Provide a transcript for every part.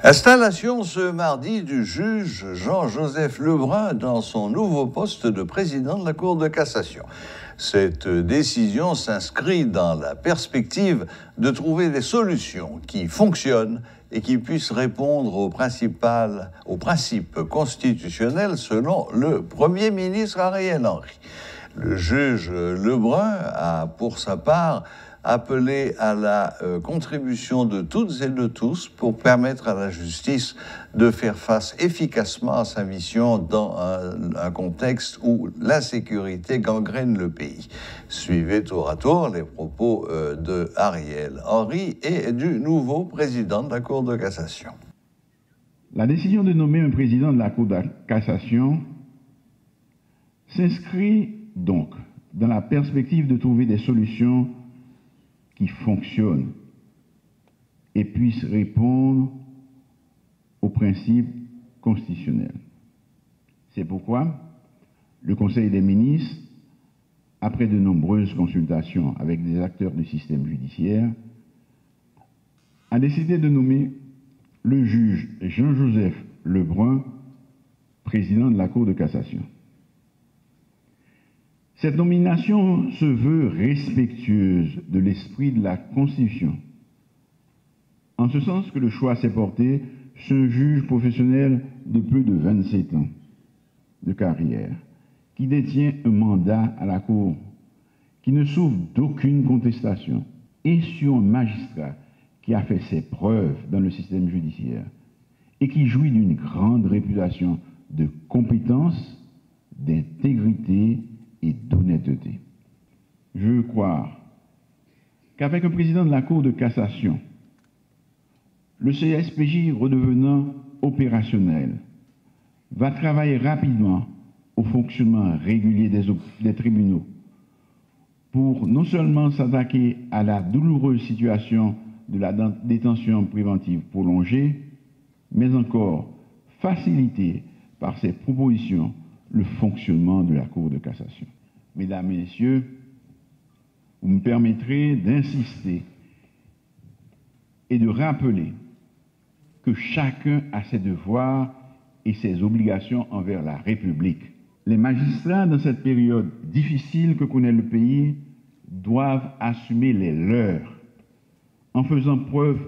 Installation ce mardi du juge Jean-Joseph Lebrun dans son nouveau poste de président de la Cour de cassation. Cette décision s'inscrit dans la perspective de trouver des solutions qui fonctionnent et qui puissent répondre aux principes constitutionnels selon le Premier ministre Ariel Henry. Le juge Lebrun a, pour sa part, appelé à la contribution de toutes et de tous pour permettre à la justice de faire face efficacement à sa mission dans un contexte où l'insécurité gangrène le pays. Suivez tour à tour les propos de Ariel Henry et du nouveau président de la Cour de cassation. La décision de nommer un président de la Cour de cassation s'inscrit donc dans la perspective de trouver des solutions qui fonctionnent et puissent répondre aux principes constitutionnels. C'est pourquoi le Conseil des ministres, après de nombreuses consultations avec des acteurs du système judiciaire, a décidé de nommer le juge Jean-Joseph Lebrun président de la Cour de cassation. Cette nomination se veut respectueuse de l'esprit de la Constitution, en ce sens que le choix s'est porté sur un juge professionnel de plus de 27 ans de carrière, qui détient un mandat à la Cour, qui ne souffre d'aucune contestation, et sur un magistrat qui a fait ses preuves dans le système judiciaire et qui jouit d'une grande réputation de compétence, d'intégrité et d'honnêteté. Je veux croire qu'avec un président de la Cour de cassation, le CSPJ redevenant opérationnel, va travailler rapidement au fonctionnement régulier des tribunaux pour non seulement s'attaquer à la douloureuse situation de la détention préventive prolongée, mais encore faciliter par ses propositions le fonctionnement de la Cour de cassation. Mesdames et messieurs, vous me permettrez d'insister et de rappeler que chacun a ses devoirs et ses obligations envers la République. Les magistrats, dans cette période difficile que connaît le pays, doivent assumer les leurs en faisant preuve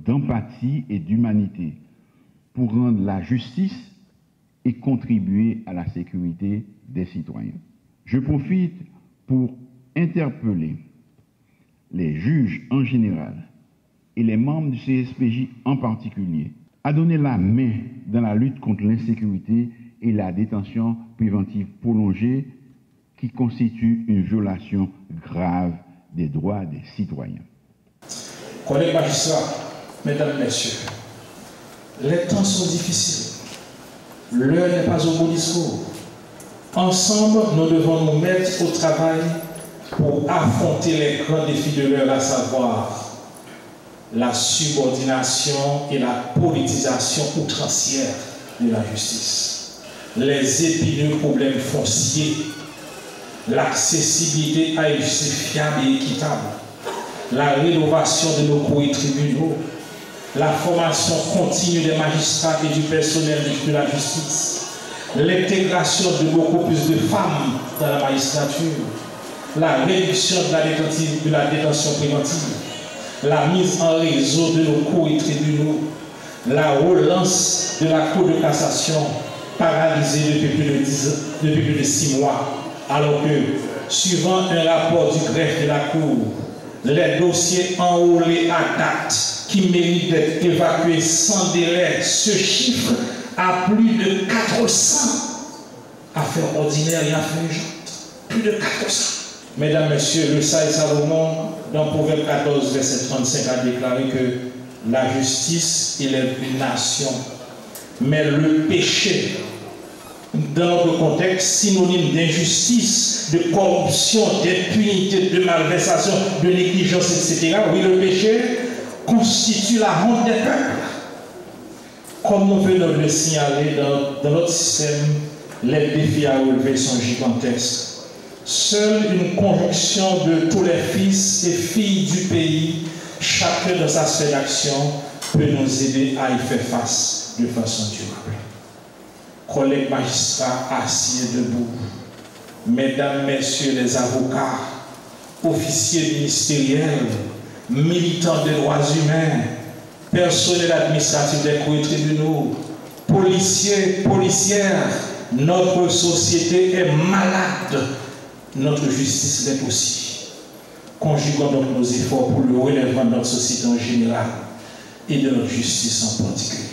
d'empathie et d'humanité pour rendre la justice et contribuer à la sécurité des citoyens. Je profite pour interpeller les juges en général et les membres du CSPJ en particulier à donner la main dans la lutte contre l'insécurité et la détention préventive prolongée qui constitue une violation grave des droits des citoyens. Collègues magistrats, mesdames, messieurs, les temps sont difficiles. L'heure n'est pas au beau discours. Ensemble, nous devons nous mettre au travail pour affronter les grands défis de l'heure, à savoir la subordination et la politisation outrancière de la justice, les épineux problèmes fonciers, l'accessibilité à une justice fiable et équitable, la rénovation de nos cours et tribunaux, la formation continue des magistrats et du personnel de la justice, l'intégration de beaucoup plus de femmes dans la magistrature, la réduction de la détention préventive, la mise en réseau de nos cours et tribunaux, la relance de la Cour de cassation paralysée depuis plus de 6 mois, alors que, suivant un rapport du greffe de la Cour, les dossiers enrôlés à date qui méritent d'être évacués sans délai se chiffrent à plus de 400 affaires ordinaires et affaires urgentes. Plus de 400. Mesdames, Messieurs, le Sage Salomon, dans Proverbe 14, verset 35, a déclaré que la justice élève une nation, mais le péché, dans notre contexte, synonyme d'injustice, de corruption, d'impunité, de malversation, de négligence, etc. Oui, le péché constitue la honte des peuples. Comme nous venons de le signaler dans notre système, les défis à relever sont gigantesques. Seule une conjonction de tous les fils et filles du pays, chacun dans sa sphère d'action, peut nous aider à y faire face de façon durable. Collègues magistrats assis et debout, mesdames, messieurs les avocats, officiers ministériels, militants des droits humains, personnel administratif des cours et tribunaux, policiers, policières, notre société est malade, notre justice l'est aussi. Conjuguons donc nos efforts pour le relèvement de notre société en général et de notre justice en particulier.